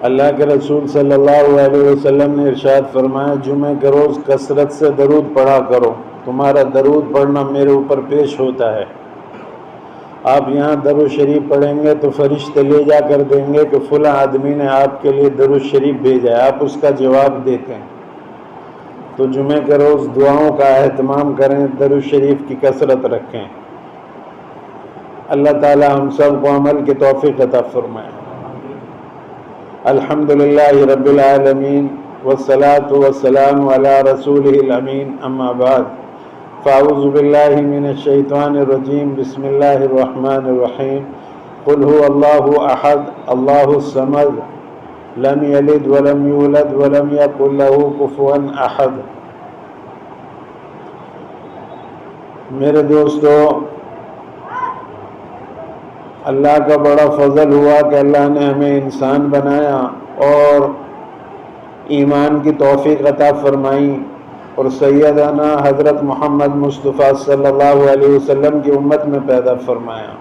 اللہ کے رسول صلی اللہ علیہ وسلم نے ارشاد فرمایا، جمعہ کے روز کثرت سے درود پڑھا کرو، تمہارا درود پڑھنا میرے اوپر پیش ہوتا ہے۔ آپ یہاں درود شریف پڑھیں گے تو فرشتے لے جا کر دیں گے کہ فلاں آدمی نے آپ کے لیے درود شریف بھیجا ہے، آپ اس کا جواب دیتے ہیں۔ تو جمعہ کے روز دعاؤں کا اہتمام کریں، درود شریف کی کثرت رکھیں۔ اللہ تعالی ہم سب کو عمل کی توفیق عطا فرمائے۔ الحمدللہ رب العالمین والصلاة والسلام علی رسولہ الامین، اما بعد فاعوذ باللہ من الشیطان الرجیم، بسم اللہ الرحمن الرحیم۔ قل هو اللہ احد اللہ الصمد لم یلد ولم یولد ولم یکن لہ کفوا احد۔ میرے دوستو، اللہ کا بڑا فضل ہوا کہ اللہ نے ہمیں انسان بنایا اور ایمان کی توفیق عطا فرمائی، اور سیدنا حضرت محمد مصطفیٰ صلی اللہ علیہ وسلم کی امت میں پیدا فرمایا۔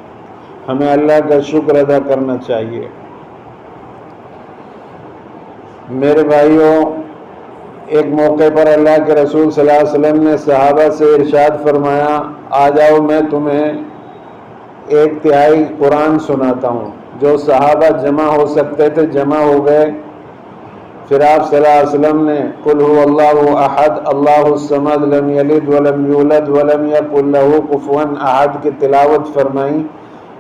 ہمیں اللہ کا شکر ادا کرنا چاہیے۔ میرے بھائیوں، ایک موقع پر اللہ کے رسول صلی اللہ علیہ وسلم نے صحابہ سے ارشاد فرمایا، آ جاؤ میں تمہیں 1/3 قرآن سناتا ہوں۔ جو صحابہ جمع ہو سکتے تھے جمع ہو گئے۔ پھر آپ صلی اللہ علیہ وسلم نے قل هو اللہ احد اللہ الصمد لم یلد ولم یولد ولم یکن لہ کفوا احد کی تلاوت فرمائی،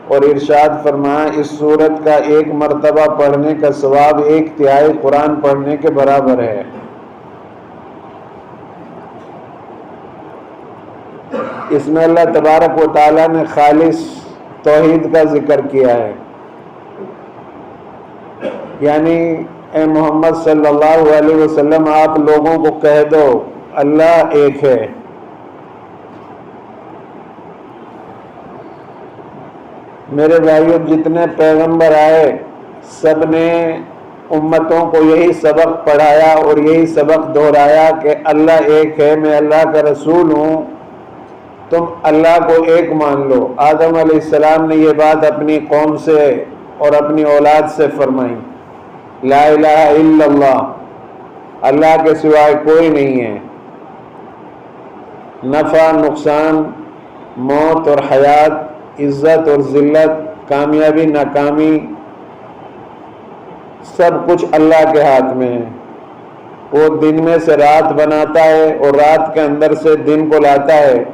اور ارشاد فرمایا اس سورت کا 1 مرتبہ پڑھنے کا ثواب 1/3 قرآن پڑھنے کے برابر ہے۔ اس میں اللہ تبارک و تعالیٰ نے خالص توحید کا ذکر کیا ہے، یعنی اے محمد صلی اللہ علیہ وسلم آپ لوگوں کو کہہ دو اللہ ایک ہے۔ میرے بھائیوں، جتنے پیغمبر آئے سب نے امتوں کو یہی سبق پڑھایا اور یہی سبق دہرایا کہ اللہ ایک ہے، میں اللہ کا رسول ہوں، تم اللہ کو ایک مان لو۔ آدم علیہ السلام نے یہ بات اپنی قوم سے اور اپنی اولاد سے فرمائی، لا الہ الا اللہ، اللہ کے سوائے کوئی نہیں ہے۔ نفع نقصان، موت اور حیات، عزت اور ذلت، کامیابی ناکامی، سب کچھ اللہ کے ہاتھ میں ہے۔ وہ دن میں سے رات بناتا ہے اور رات کے اندر سے دن کو لاتا ہے،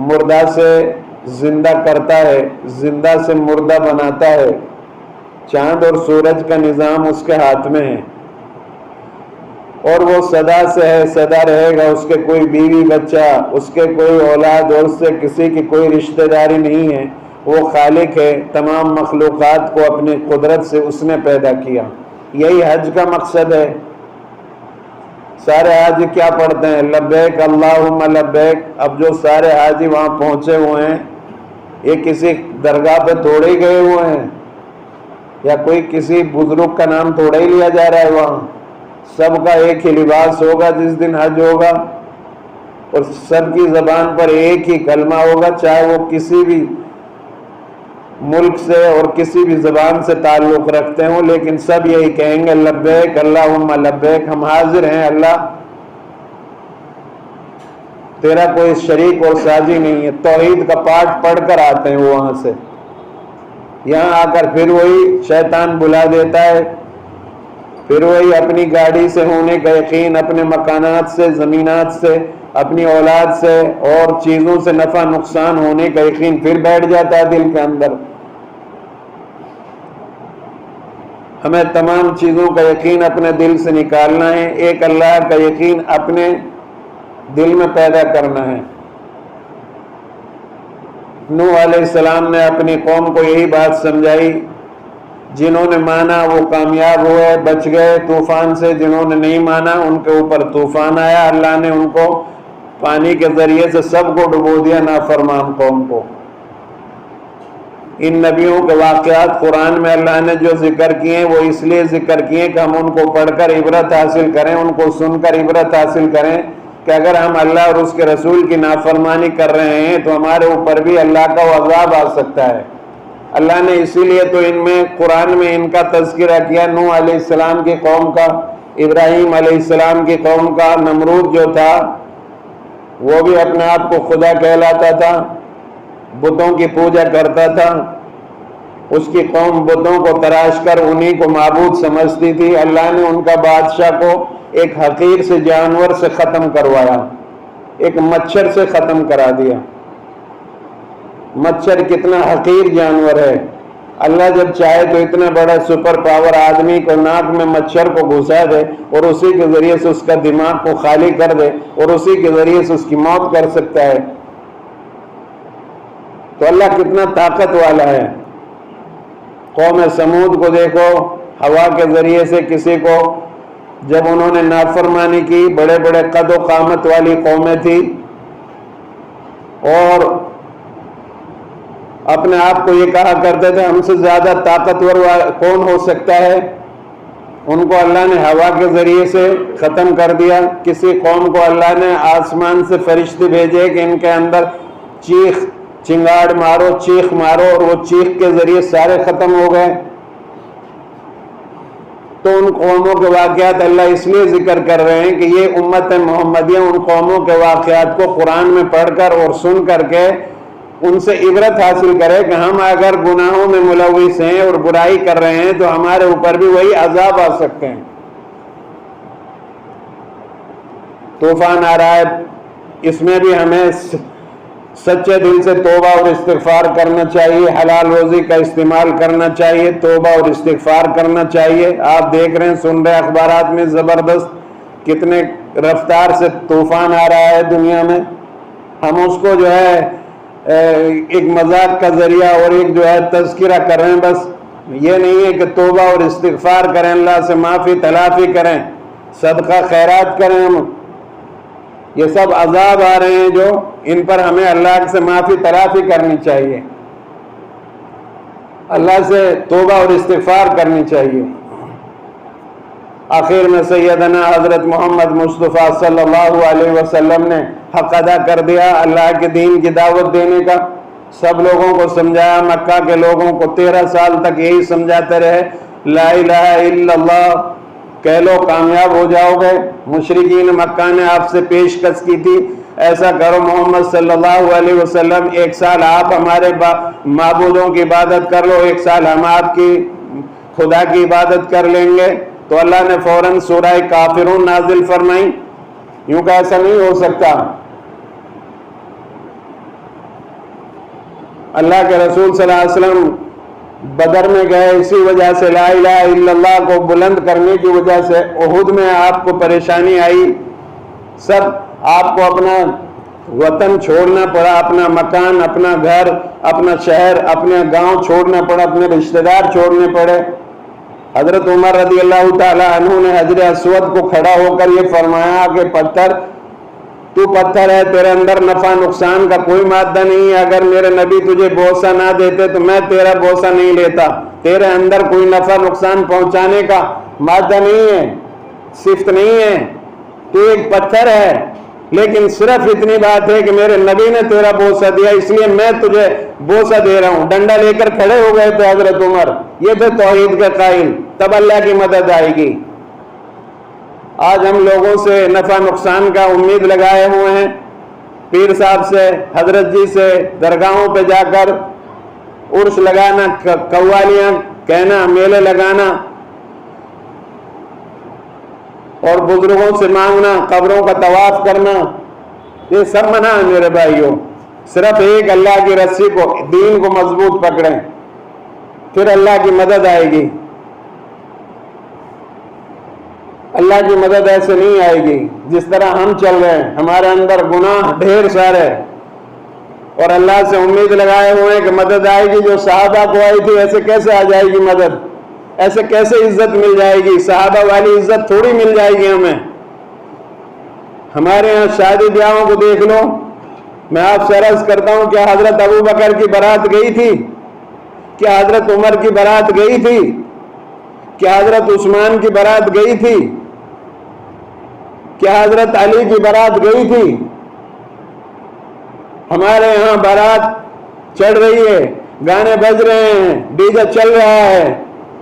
مردہ سے زندہ کرتا ہے، زندہ سے مردہ بناتا ہے۔ چاند اور سورج کا نظام اس کے ہاتھ میں ہے، اور وہ سدا سے ہے، سدا رہے گا۔ اس کے کوئی بیوی بچہ، اس کے کوئی اولاد اور اس سے کسی کی کوئی رشتہ داری نہیں ہے۔ وہ خالق ہے، تمام مخلوقات کو اپنی قدرت سے اس نے پیدا کیا۔ یہی حج کا مقصد ہے۔ سارے حاجی کیا پڑھتے ہیں؟ لبیک اللہم لبیک۔ اب جو سارے حاجی وہاں پہنچے ہوئے ہیں، یہ کسی درگاہ پہ تھوڑے ہی گئے ہوئے ہیں، یا کوئی کسی بزرگ کا نام تھوڑا ہی لیا جا رہا ہے۔ وہاں سب کا ایک ہی لباس ہوگا جس دن حج ہوگا، اور سب کی زبان پر ایک ہی کلمہ ہوگا، چاہے وہ کسی بھی ملک سے اور کسی بھی زبان سے تعلق رکھتے ہوں، لیکن سب یہی کہیں گے لبیک اللہم لبیک، ہم حاضر ہیں اللہ، تیرا کوئی شریک اور ساجی نہیں ہے۔ توحید کا پاٹ پڑھ کر آتے ہیں وہ وہاں سے۔ یہاں آ کر پھر وہی شیطان بلا دیتا ہے، پھر وہی اپنی گاڑی سے ہونے کا یقین، اپنے مکانات سے، زمینات سے، اپنی اولاد سے اور چیزوں سے نفع نقصان ہونے کا یقین پھر بیٹھ جاتا ہے دل کے اندر۔ ہمیں تمام چیزوں کا یقین اپنے دل سے نکالنا ہے، ایک اللہ کا یقین اپنے دل میں پیدا کرنا ہے۔ نوح علیہ السلام نے اپنی قوم کو یہی بات سمجھائی، جنہوں نے مانا وہ کامیاب ہوئے، بچ گئے طوفان سے، جنہوں نے نہیں مانا ان کے اوپر طوفان آیا، اللہ نے ان کو پانی کے ذریعے سے سب کو ڈبو دیا، نافرمان قوم کو۔ ان نبیوں کے واقعات قرآن میں اللہ نے جو ذکر کیے ہیں وہ اس لیے ذکر کیے کہ ہم ان کو پڑھ کر عبرت حاصل کریں، ان کو سن کر عبرت حاصل کریں کہ اگر ہم اللہ اور اس کے رسول کی نافرمانی کر رہے ہیں تو ہمارے اوپر بھی اللہ کا وہ عذاب آ سکتا ہے۔ اللہ نے اسی لیے تو ان میں قرآن میں ان کا تذکرہ کیا، نوح علیہ السلام کی قوم کا، ابراہیم علیہ السلام کی قوم کا۔ نمرود جو تھا وہ بھی اپنے آپ کو خدا کہلاتا تھا، بتوں کی پوجا کرتا تھا، اس کی قوم بتوں کو تراش کر انہی کو معبود سمجھتی تھی۔ اللہ نے ان کا بادشاہ کو ایک حقیر سے جانور سے ختم کروایا، ایک مچھر سے ختم کرا دیا۔ مچھر کتنا حقیر جانور ہے، اللہ جب چاہے تو اتنا بڑا سپر پاور آدمی کو ناک میں مچھر کو گھسا دے اور اسی کے ذریعے سے اس کا دماغ کو خالی کر دے اور اسی کے ذریعے سے اس کی موت کر سکتا ہے۔ تو اللہ کتنا طاقت والا ہے۔ قوم سمود کو دیکھو، ہوا کے ذریعے سے کسی کو، جب انہوں نے نافرمانی کی، بڑے بڑے قد و قامت والی قومیں تھی اور اپنے آپ کو یہ کہا کرتے تھے ہم سے زیادہ طاقتور کون ہو سکتا ہے، ان کو اللہ نے ہوا کے ذریعے سے ختم کر دیا۔ کسی قوم کو اللہ نے آسمان سے فرشتے بھیجے کہ ان کے اندر چنگاڑ مارو، چیخ مارو، اور وہ چیخ کے ذریعے سارے ختم ہو گئے۔ تو ان قوموں کے واقعات اللہ اس لیے ذکر کر رہے ہیں کہ یہ امت محمدیہ ان قوموں کے واقعات کو قرآن میں پڑھ کر اور سن کر کے ان سے عبرت حاصل کرے کہ ہم اگر گناہوں میں ملوث ہیں اور برائی کر رہے ہیں تو ہمارے اوپر بھی وہی عذاب آ سکتے ہیں۔ طوفان آ رہا ہے، اس میں بھی ہمیں سچے دل سے توبہ اور استغفار کرنا چاہیے، حلال روزی کا استعمال کرنا چاہیے، توبہ اور استغفار کرنا چاہیے۔ آپ دیکھ رہے ہیں، سن رہے اخبارات میں زبردست کتنے رفتار سے طوفان آ رہا ہے دنیا میں۔ ہم اس کو جو ہے ایک مذاق کا ذریعہ اور ایک جو ہے تذکرہ کر رہے ہیں، بس یہ نہیں ہے کہ توبہ اور استغفار کریں، اللہ سے معافی تلافی کریں، صدقہ خیرات کریں۔ ہم یہ سب عذاب آ رہے ہیں جو ان پر ہمیں اللہ سے معافی تلافی کرنی چاہیے، اللہ سے توبہ اور استغفار کرنی چاہیے۔ آخر میں سیدنا حضرت محمد مصطفیٰ صلی اللہ علیہ وسلم نے حق ادا کر دیا اللہ کے دین کی دعوت دینے کا، سب لوگوں کو سمجھایا۔ مکہ کے لوگوں کو 13 سال تک یہی سمجھاتے رہے، لا الہ الا اللہ کہہ لو کامیاب ہو جاؤ گے۔ مشرکین مکہ نے آپ سے پیشکش کی تھی، ایسا کرو محمد صلی اللہ علیہ وسلم، 1 سال آپ ہمارے معبودوں کی عبادت کر لو، 1 سال ہم آپ کی خدا کی عبادت کر لیں گے۔ تو اللہ نے فوراً سورہ کافرون نازل فرمائی۔ یوں کہ ایسا نہیں ہو سکتا۔ اللہ کے رسول صلی اللہ علیہ وسلم بدر میں گئے اسی وجہ سے، لا الہ الا اللہ کو بلند کرنے کی وجہ سے۔ احد میں آپ کو پریشانی آئی، سب آپ کو اپنا وطن چھوڑنا پڑا، اپنا مکان، اپنا گھر، اپنا شہر، اپنا گاؤں چھوڑنا پڑا، اپنے رشتہ دار چھوڑنے پڑے۔ حضرت عمر رضی اللہ تعالی عنہ نے حجر اسود کو کھڑا ہو کر یہ فرمایا کہ تو پتھر ہے، تیرے اندر نفع نقصان کا کوئی مادہ نہیں ہے، اگر میرے نبی تجھے بوسہ نہ دیتے تو میں تیرا بوسہ نہیں لیتا، تیرے اندر کوئی نفع نقصان پہنچانے کا مادہ نہیں ہے، صفت نہیں ہے، تو ایک پتھر ہے، لیکن صرف اتنی بات ہے کہ میرے نبی نے تیرا بوسہ دیا اس لیے میں تجھے بوسہ دے رہا ہوں۔ ڈنڈا لے کر کھڑے ہو گئے تھے حضرت عمر، یہ تھے توحید کے قائل، تب اللہ کی مدد آئے گی۔ آج ہم لوگوں سے نفع نقصان کا امید لگائے ہوئے ہیں، پیر صاحب سے، حضرت جی سے، درگاہوں پہ جا کر عرس لگانا، قوالیاں کہنا، میلے لگانا اور بزرگوں سے مانگنا، قبروں کا طواف کرنا، یہ سب منع ہے میرے بھائیوں۔ صرف ایک اللہ کی رسی کو، دین کو مضبوط پکڑیں، پھر اللہ کی مدد آئے گی۔ اللہ کی مدد ایسے نہیں آئے گی جس طرح ہم چل رہے ہیں، ہمارے اندر گناہ ڈھیر سارے اور اللہ سے امید لگائے ہوئے کہ مدد آئے گی۔ جو صحابہ کو آئی تھی ایسے کیسے آ جائے گی مدد؟ ایسے کیسے عزت مل جائے گی؟ صحابہ والی عزت تھوڑی مل جائے گی ہمیں۔ ہمارے یہاں شادی بیاہوں کو دیکھ لو، میں آپ سے عرض کرتا ہوں کیا حضرت ابو بکر کی بارات گئی تھی؟ کیا حضرت عمر کی بارات گئی تھی؟ کیا حضرت عثمان کی بارات گئی تھی؟ کیا حضرت علی کی بارات گئی تھی؟ ہمارے یہاں بارات چڑھ رہی ہے، گانے بج رہے ہیں، ڈی جے چل رہا ہے،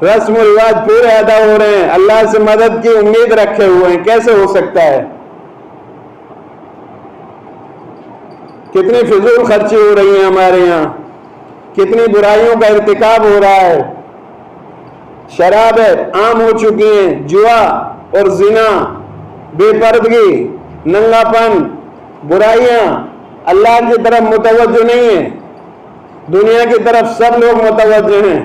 رسم و رواج پورے ادا ہو رہے ہیں، اللہ سے مدد کی امید رکھے ہوئے ہیں، کیسے ہو سکتا ہے؟ کتنی فضول خرچی ہو رہی ہیں ہمارے یہاں، کتنی برائیوں کا ارتکاب ہو رہا ہے، شرابیں عام ہو چکی ہیں، جوا اور زنا، بے پردگی، ننگا پن، برائیاں اللہ کی طرف متوجہ نہیں ہیں، دنیا کی طرف سب لوگ متوجہ ہیں۔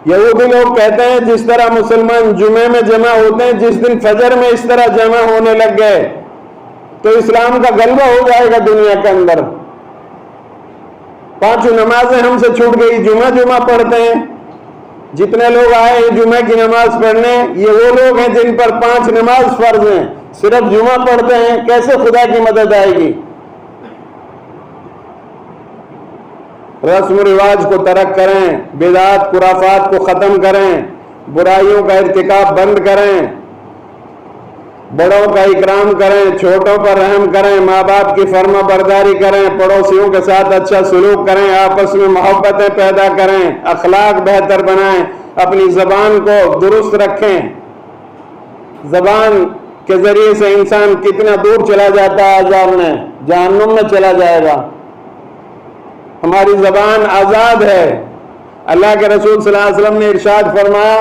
یہودی لوگ کہتے ہیں جس طرح مسلمان جمعے میں جمع ہوتے ہیں، جس دن فجر میں اس طرح جمع ہونے لگ گئے تو اسلام کا غلبہ ہو جائے گا دنیا کے اندر۔ 5 نمازیں ہم سے چھوٹ گئی، جمعہ پڑھتے ہیں، جتنے لوگ آئے ہیں جمعہ کی نماز پڑھنے، یہ وہ لوگ ہیں جن پر 5 نماز فرض ہیں، صرف جمعہ پڑھتے ہیں، کیسے خدا کی مدد آئے گی؟ رسم و رواج کو ترک کریں، بدعات خرافات کو ختم کریں، برائیوں کا ارتکاب بند کریں، بڑوں کا اکرام کریں، چھوٹوں پر رحم کریں، ماں باپ کی فرما برداری کریں، پڑوسیوں کے ساتھ اچھا سلوک کریں، آپس میں محبتیں پیدا کریں، اخلاق بہتر بنائیں، اپنی زبان کو درست رکھیں۔ زبان کے ذریعے سے انسان کتنا دور چلا جاتا ہے، عذاب میں، جہنم میں چلا جائے گا۔ ہماری زبان آزاد ہے۔ اللہ کے رسول صلی اللہ علیہ وسلم نے ارشاد فرمایا،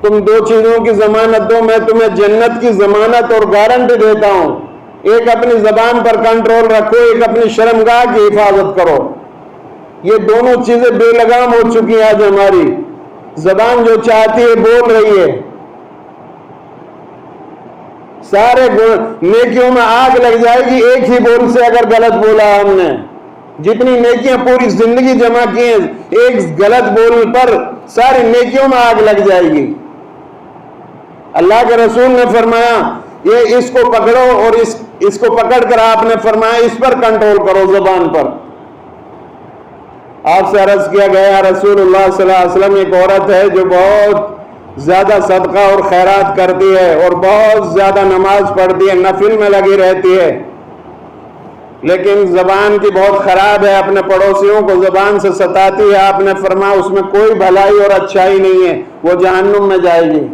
تم 2 چیزوں کی ضمانت دو، میں تمہیں جنت کی ضمانت اور گارنٹی دیتا ہوں۔ ایک اپنی زبان پر کنٹرول رکھو، ایک اپنی شرمگاہ کی حفاظت کرو۔ یہ دونوں چیزیں بے لگام ہو چکی ہیں آج ہماری۔ زبان جو چاہتی ہے بول رہی ہے، سارے نیکیوں میں آگ لگ جائے گی ایک ہی بول سے اگر غلط بولا ہم نے۔ جتنی نیکیاں پوری زندگی جمع کی ہیں، ایک غلط بول پر ساری نیکیوں میں آگ لگ جائے گی۔ اللہ کے رسول نے فرمایا یہ اس کو پکڑو، اور اس کو پکڑ کر آپ نے فرمایا اس پر کنٹرول کرو، زبان پر۔ آپ سے عرض کیا گیا یا رسول اللہ صلی اللہ علیہ وسلم، ایک عورت ہے جو بہت زیادہ صدقہ اور خیرات کرتی ہے اور بہت زیادہ نماز پڑھتی ہے، نفل میں لگی رہتی ہے، لیکن زبان کی بہت خراب ہے، اپنے پڑوسیوں کو زبان سے ستاتی ہے۔ آپ نے فرمایا اس میں کوئی بھلائی اور اچھائی نہیں ہے، وہ جہنم میں جائے گی۔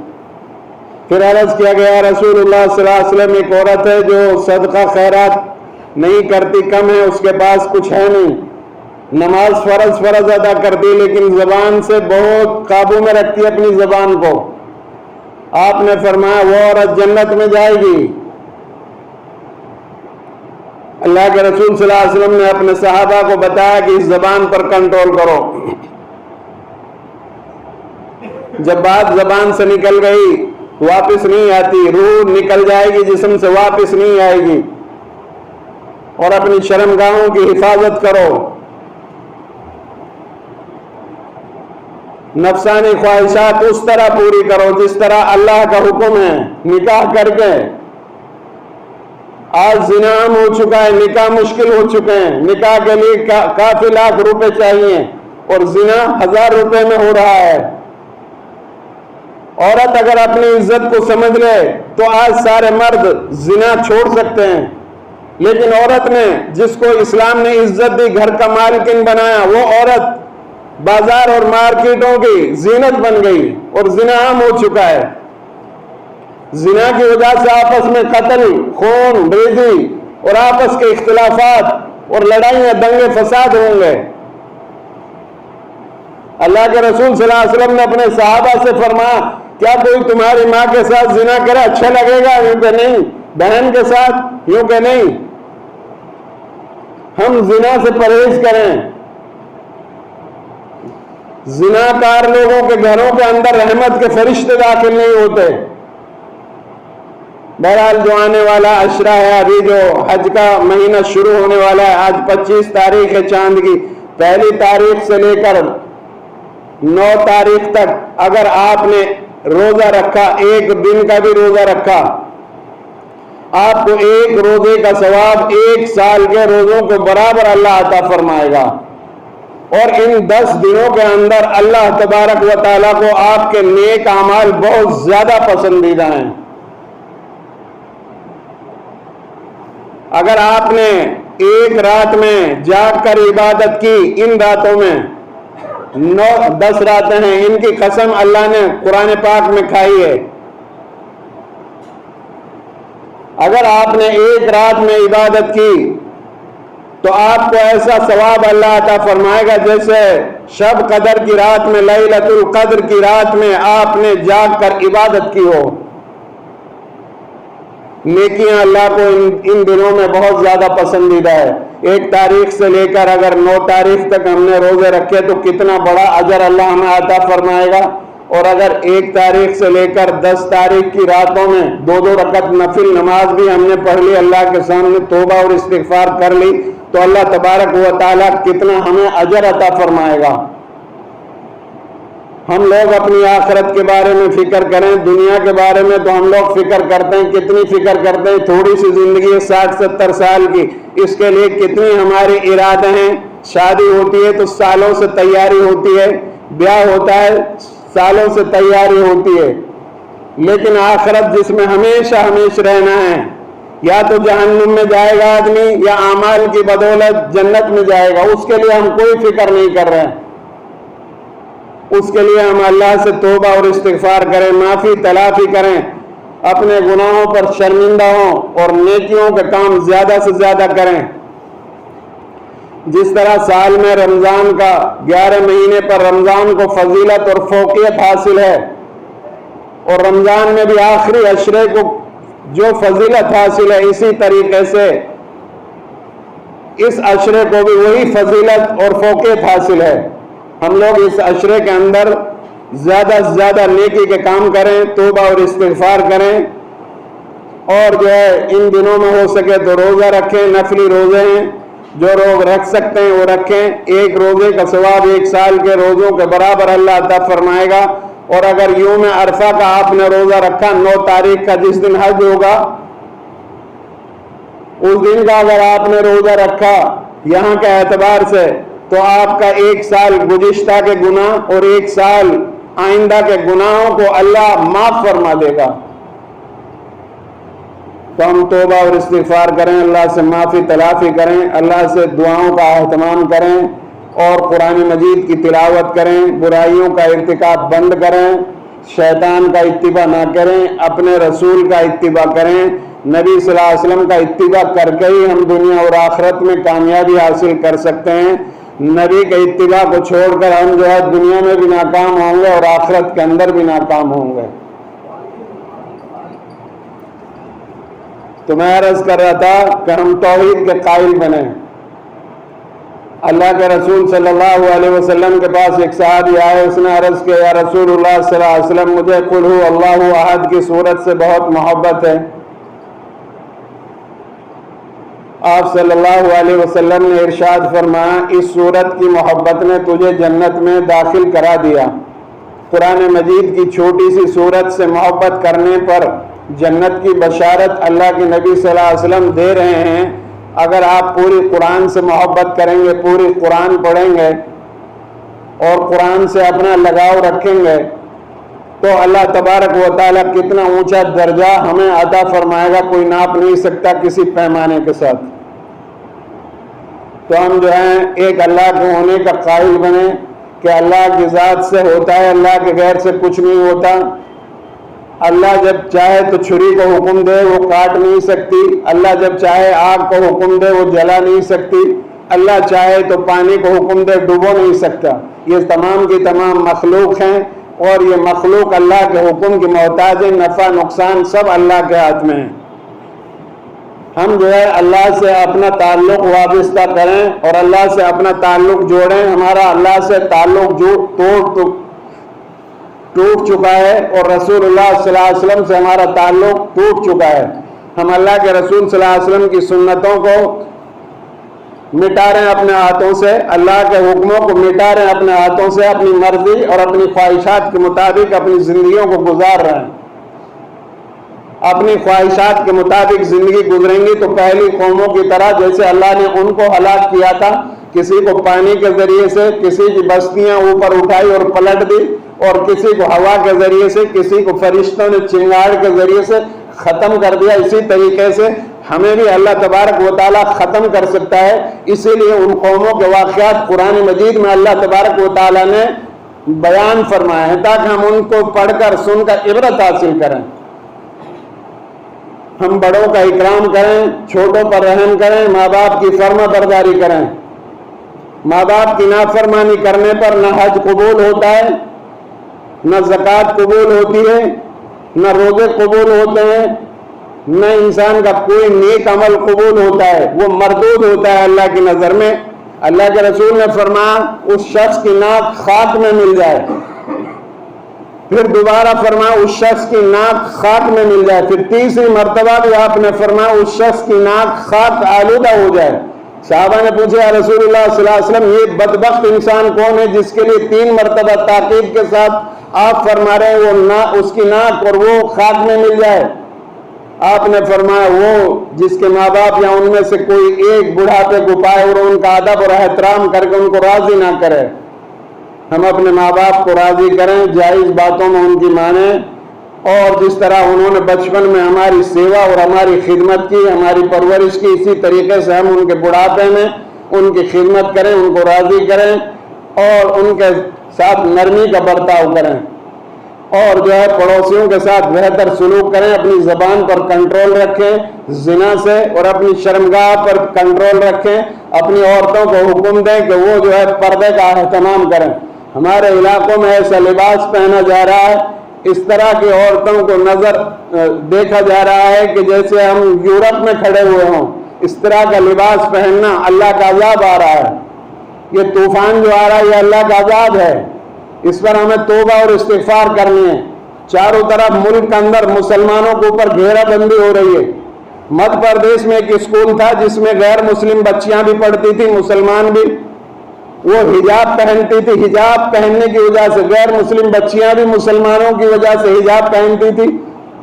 پھر عرض کیا گیا رسول اللہ صلی اللہ علیہ وسلم، ایک عورت ہے جو صدقہ خیرات نہیں کرتی، کم ہے، اس کے پاس کچھ ہے نہیں، نماز فرض ادا کرتی لیکن زبان سے بہت قابو میں رکھتی اپنی زبان کو۔ آپ نے فرمایا وہ عورت جنت میں جائے گی۔ اللہ کے رسول صلی اللہ علیہ وسلم نے اپنے صحابہ کو بتایا کہ اس زبان پر کنٹرول کرو۔ جب بات زبان سے نکل گئی واپس نہیں آتی، روح نکل جائے گی جسم سے، واپس نہیں آئے گی۔ اور اپنی شرمگاہوں کی حفاظت کرو، نفسانی خواہشات اس طرح پوری کرو جس طرح اللہ کا حکم ہے، نکاح کر کے۔ آج زنا عام ہو چکا ہے، نکاح مشکل ہو چکے ہیں، نکاح کے لیے کافی لاکھ روپے چاہیے اور زنا 1000 روپے میں ہو رہا ہے۔ عورت اگر اپنی عزت کو سمجھ لے تو آج سارے مرد زنا چھوڑ سکتے ہیں، لیکن عورت نے، جس کو اسلام نے عزت دی، گھر کا مالکن بنایا، وہ عورت بازار اور مارکیٹوں کی زینت بن گئی اور زنا عام ہو چکا ہے۔ زنا کی وجہ سے آپس میں قتل، خون ریزی اور آپس کے اختلافات اور لڑائیاں، دنگے فساد ہوں گے۔ اللہ کے رسول صلی اللہ علیہ وسلم نے اپنے صحابہ سے فرمایا کیا کوئی تمہاری ماں کے ساتھ زنا کرے اچھا لگے گا؟ یوں کہ نہیں۔ بہن کے ساتھ؟ یوں کہ نہیں۔ ہم زنا سے پرہیز کریں۔ زناکار لوگوں کے گھروں کے اندر رحمت کے فرشتے داخل نہیں ہوتے۔ بہرحال جو آنے والا عشرہ ہے، ابھی جو حج کا مہینہ شروع ہونے والا ہے، آج 25 تاریخ ہے چاند کی، 1 تاریخ سے لے کر 9 تاریخ تک اگر آپ نے روزہ رکھا، ایک دن کا بھی روزہ رکھا، آپ کو ایک روزے کا ثواب 1 سال کے روزوں کو برابر اللہ عطا فرمائے گا۔ اور ان 10 دنوں کے اندر اللہ تبارک و تعالیٰ کو آپ کے نیک اعمال بہت زیادہ پسندیدہ ہیں۔ اگر آپ نے ایک رات میں جاگ کر عبادت کی، ان راتوں میں 9-10 راتیں ہیں، ان کی قسم اللہ نے قرآن پاک میں کھائی ہے۔ اگر آپ نے ایک رات میں عبادت کی تو آپ کو ایسا ثواب اللہ عطا فرمائے گا جیسے شب قدر کی رات میں، لیلۃ القدر کی رات میں آپ نے جاگ کر عبادت کی ہو۔ نیکیاں اللہ کو ان دنوں میں بہت زیادہ پسندیدہ ہے۔ 1 تاریخ سے لے کر اگر 9 تاریخ تک ہم نے روزے رکھے تو کتنا بڑا اجر اللہ ہمیں عطا فرمائے گا، اور اگر 1 تاریخ سے لے کر 10 تاریخ کی راتوں میں 2 رکعت نفل نماز بھی ہم نے پڑھ لی، اللہ کے سامنے توبہ اور استغفار کر لی، تو اللہ تبارک و تعالیٰ کتنا ہمیں اجر عطا فرمائے گا۔ ہم لوگ اپنی آخرت کے بارے میں فکر کریں، دنیا کے بارے میں تو ہم لوگ فکر کرتے ہیں، کتنی فکر کرتے ہیں، تھوڑی سی زندگی ہے 60-70 سال کی، اس کے لیے کتنی ہمارے ارادے ہیں۔ شادی ہوتی ہے تو سالوں سے تیاری ہوتی ہے، بیاہ ہوتا ہے سالوں سے تیاری ہوتی ہے، لیکن آخرت جس میں ہمیشہ ہمیشہ رہنا ہے، یا تو جہنم میں جائے گا آدمی یا اعمال کی بدولت جنت میں جائے گا، اس کے لیے ہم کوئی فکر نہیں کر رہے ہیں۔ اس کے لیے ہم اللہ سے توبہ اور استغفار کریں، معافی تلافی کریں، اپنے گناہوں پر شرمندہ ہوں اور نیکیوں کے کام زیادہ سے زیادہ کریں۔ جس طرح سال میں رمضان کا 11 مہینے پر رمضان کو فضیلت اور فوقیت حاصل ہے، اور رمضان میں بھی آخری عشرے کو جو فضیلت حاصل ہے، اسی طریقے سے اس عشرے کو بھی وہی فضیلت اور فوقیت حاصل ہے۔ ہم لوگ اس عشرے کے اندر زیادہ سے زیادہ نیکی کے کام کریں، توبہ اور استغفار کریں، اور جو ہے ان دنوں میں ہو سکے تو روزہ رکھیں، نفلی روزے ہیں، جو لوگ رکھ سکتے ہیں وہ رکھیں۔ 1 روزے کا ثواب 1 سال کے روزوں کے برابر اللہ عطا فرمائے گا۔ اور اگر یوم عرفہ کا آپ نے روزہ رکھا، 9 تاریخ کا جس دن حج ہوگا، اس دن کا اگر آپ نے روزہ رکھا یہاں کے اعتبار سے، تو آپ کا 1 سال گزشتہ کے گناہ اور 1 سال آئندہ کے گناہوں کو اللہ معاف فرما دے گا۔ تو ہم توبہ اور استغفار کریں، اللہ سے معافی تلافی کریں، اللہ سے دعاؤں کا اہتمام کریں، اور قرآن مجید کی تلاوت کریں، برائیوں کا ارتکاب بند کریں، شیطان کا اتباع نہ کریں، اپنے رسول کا اتباع کریں۔ نبی صلی اللہ علیہ وسلم کا اتباع کر کے ہی ہم دنیا اور آخرت میں کامیابی حاصل کر سکتے ہیں۔ نبی کے اتباع کو چھوڑ کر ہم جو ہے دنیا میں بھی ناکام ہوں گے اور آخرت کے اندر بھی ناکام ہوں گے۔ تو میں عرض کر رہا تھا کہ ہم توحید کے قائل بنیں۔ اللہ کے رسول صلی اللہ علیہ وسلم کے پاس ایک صحابی آئے، اس نے عرض کیا، یا رسول اللہ صلی اللہ علیہ وسلم، مجھے قل ہو اللہ احد کی صورت سے بہت محبت ہے۔ آپ صلی اللہ علیہ وسلم نے ارشاد فرمایا، اس صورت کی محبت نے تجھے جنت میں داخل کرا دیا۔ قرآن مجید کی چھوٹی سی صورت سے محبت کرنے پر جنت کی بشارت اللہ کے نبی صلی اللہ علیہ وسلم دے رہے ہیں۔ اگر آپ پوری قرآن سے محبت کریں گے، پوری قرآن پڑھیں گے اور قرآن سے اپنا لگاؤ رکھیں گے، تو اللہ تبارک و تعالیٰ کتنا اونچا درجہ ہمیں عطا فرمائے گا، کوئی ناپ نہیں سکتا کسی پیمانے کے ساتھ۔ تو ہم جو ہیں ایک اللہ کے ہونے کا قائل بنیں کہ اللہ کی ذات سے ہوتا ہے، اللہ کے غیر سے کچھ نہیں ہوتا۔ اللہ جب چاہے تو چھری کو حکم دے وہ کاٹ نہیں سکتی، اللہ جب چاہے آگ کو حکم دے وہ جلا نہیں سکتی، اللہ چاہے تو پانی کو حکم دے ڈبو نہیں سکتا۔ یہ تمام کی تمام مخلوق ہیں، اور یہ مخلوق اللہ کے حکم کی محتاج ہے، نفع نقصان سب اللہ کے ہاتھ میں ہے۔ ہم جو ہے اللہ سے اپنا تعلق وابستہ کریں اور اللہ سے اپنا تعلق جوڑیں۔ ہمارا اللہ سے تعلق ٹوٹ چکا ہے، اور رسول اللہ صلی اللہ علیہ وسلم سے ہمارا تعلق ٹوٹ چکا ہے۔ ہم اللہ کے رسول صلی اللہ علیہ وسلم کی سنتوں کو مٹا رہے ہیں اپنے ہاتھوں سے، اللہ کے حکموں کو مٹا رہے ہیں اپنے ہاتھوں سے، اپنی مرضی اور اپنی خواہشات کے مطابق اپنی زندگیوں کو گزار رہے ہیں۔ اپنی خواہشات کے مطابق زندگی گزریں گی تو پہلی قوموں کی طرح، جیسے اللہ نے ان کو ہلاک کیا تھا، کسی کو پانی کے ذریعے سے، کسی کی بستیاں اوپر اٹھائی اور پلٹ دی، اور کسی کو ہوا کے ذریعے سے، کسی کو فرشتوں نے چنگاڑ کے ذریعے سے ختم کر دیا، اسی طریقے سے ہمیں بھی اللہ تبارک و تعالیٰ ختم کر سکتا ہے. اسی لیے ان قوموں کے واقعات قرآن مجید میں اللہ تبارک و تعالیٰ نے بیان فرمایا ہے تاکہ ہم ان کو پڑھ کر سن کر عبرت حاصل کریں. ہم بڑوں کا اکرام کریں، چھوٹوں پر رحم کریں، ماں باپ کی فرما برداری کریں. ماں باپ کی نافرمانی کرنے پر نہ حج قبول ہوتا ہے، نہ زکوٰۃ قبول ہوتی ہے، نہ روزے قبول ہوتے ہیں، نہ انسان کا کوئی نیک عمل قبول ہوتا ہے، وہ مردود ہوتا ہے اللہ کی نظر میں. اللہ کے رسول نے فرمایا اس شخص کی ناک خاک میں مل جائے. پھر دوبارہ فرمایا اس شخص کی ناک خاک میں مل جائے. پھر تیسری مرتبہ بھی آپ نے فرمایا اس شخص کی ناک خاک آلودہ ہو جائے. صحابہ نے پوچھا یا رسول اللہ صلی اللہ علیہ وسلم یہ بدبخت انسان کون ہے جس کے لیے 3 مرتبہ تاکید کے ساتھ آپ فرما رہے ہیں وہ اس کی ناک اور وہ خاک میں مل جائے؟ آپ نے فرمایا وہ جس کے ماں باپ یا ان میں سے کوئی ایک بڑھاپے کو پائے اور ان کا ادب اور احترام کر کے ان کو راضی نہ کرے. ہم اپنے ماں باپ کو راضی کریں، جائز باتوں میں ان کی مانیں، اور جس طرح انہوں نے بچپن میں ہماری سیوا اور ہماری خدمت کی، ہماری پرورش کی، اسی طریقے سے ہم ان کے بڑھاپے میں ان کی خدمت کریں، ان کو راضی کریں اور ان کے ساتھ نرمی کا برتاؤ کریں، اور جو ہے پڑوسیوں کے ساتھ بہتر سلوک کریں. اپنی زبان پر کنٹرول رکھیں زنا سے، اور اپنی شرمگاہ پر کنٹرول رکھیں. اپنی عورتوں کو حکم دیں کہ وہ جو ہے پردے کا اہتمام کریں. ہمارے علاقوں میں ایسا لباس پہنا جا رہا ہے، اس طرح کی عورتوں کو نظر دیکھا جا رہا ہے کہ جیسے ہم یورپ میں کھڑے ہوئے ہوں. اس طرح کا لباس پہننا اللہ کا عذاب آ رہا ہے. یہ طوفان جو آ رہا ہے یہ اللہ کا عذاب ہے. اس پر ہمیں توبہ اور استغفار کرنی ہے. چاروں طرف ملک کے اندر مسلمانوں کے اوپر گھیرا بندی ہو رہی ہے. مدھیہ پردیش میں ایک اسکول تھا جس میں غیر مسلم بچیاں بھی پڑھتی تھی، مسلمان بھی. وہ حجاب پہنتی تھی، حجاب پہننے کی وجہ سے غیر مسلم بچیاں بھی مسلمانوں کی وجہ سے حجاب پہنتی تھی.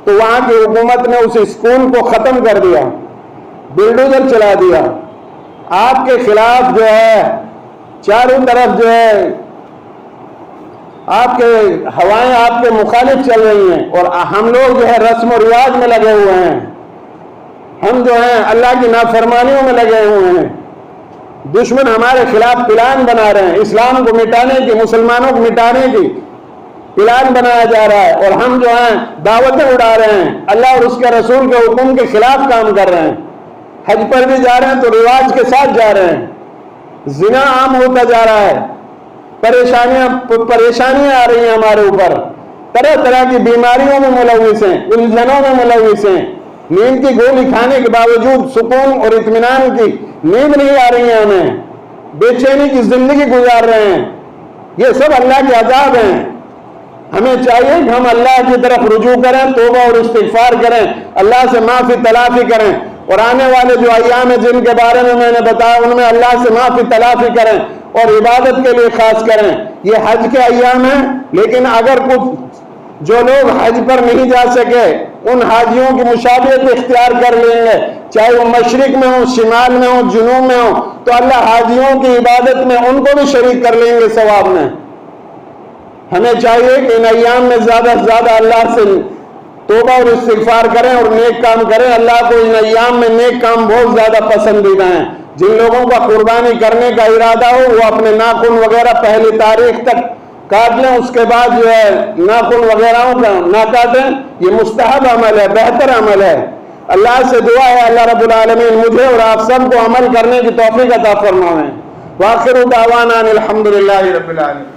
تو وہاں کی حکومت نے اس اسکول کو ختم کر دیا، بلڈوزر چلا دیا. آپ کے خلاف جو ہے چاروں طرف جو ہے آپ کے ہوائیں آپ کے مخالف چل رہی ہیں، اور ہم لوگ جو ہے رسم و رواج میں لگے ہوئے ہیں. ہم جو ہیں اللہ کی نافرمانیوں میں لگے ہوئے ہیں. دشمن ہمارے خلاف پلان بنا رہے ہیں، اسلام کو مٹانے کی، مسلمانوں کو مٹانے کی پلان بنایا جا رہا ہے، اور ہم جو ہیں دعوتیں اڑا رہے ہیں، اللہ اور اس کے رسول کے حکم کے خلاف کام کر رہے ہیں. حج پر بھی جا رہے ہیں تو رواج کے ساتھ جا رہے ہیں. زنا عام ہوتا جا رہا ہے. پریشانیاں آ رہی ہیں ہمارے اوپر. طرح طرح کی بیماریوں میں ملوث ہیں، الجھنوں میں ملوث ہیں. نیند کی گولی کھانے کے باوجود سکون اور اطمینان کی نیند نہیں آ رہی ہے ہمیں. بے چینی کی زندگی گزار رہے ہیں. یہ سب اللہ کے عذاب ہیں. ہمیں چاہیے کہ ہم اللہ کی طرف رجوع کریں، توبہ اور استغفار کریں، اللہ سے معافی تلافی کریں، اور آنے والے جو ایام ہیں جن کے بارے میں نے بتایا ان میں اللہ سے معافی تلافی کریں اور عبادت کے لیے خاص کریں. یہ حج کے ایام ہیں، لیکن اگر کچھ جو لوگ حج پر نہیں جا سکے ان حاجیوں کی مشابہت اختیار کر لیں گے، چاہے وہ مشرق میں ہوں، شمال میں ہوں، جنوب میں ہوں، تو اللہ حاجیوں کی عبادت میں ان کو بھی شریک کر لیں گے ثواب میں. ہمیں چاہیے کہ ان ایام میں زیادہ سے زیادہ اللہ سے توبہ اور استغفار کریں اور نیک کام کریں. اللہ کو ان ایام میں نیک کام بہت زیادہ پسندیدہ ہیں. جن لوگوں کا قربانی کرنے کا ارادہ ہو وہ اپنے ناخن وغیرہ پہلی تاریخ تک کاٹ لیں، اس کے بعد جو ہے ناخن وغیرہ نہ کاٹیں. یہ مستحب عمل ہے، بہتر عمل ہے. اللہ سے دعا ہے اللہ رب العالمین مجھے اور آپ سب کو عمل کرنے کی توفیق عطا فرمائیں. وآخر دعوانا الحمدللہ رب العالمین.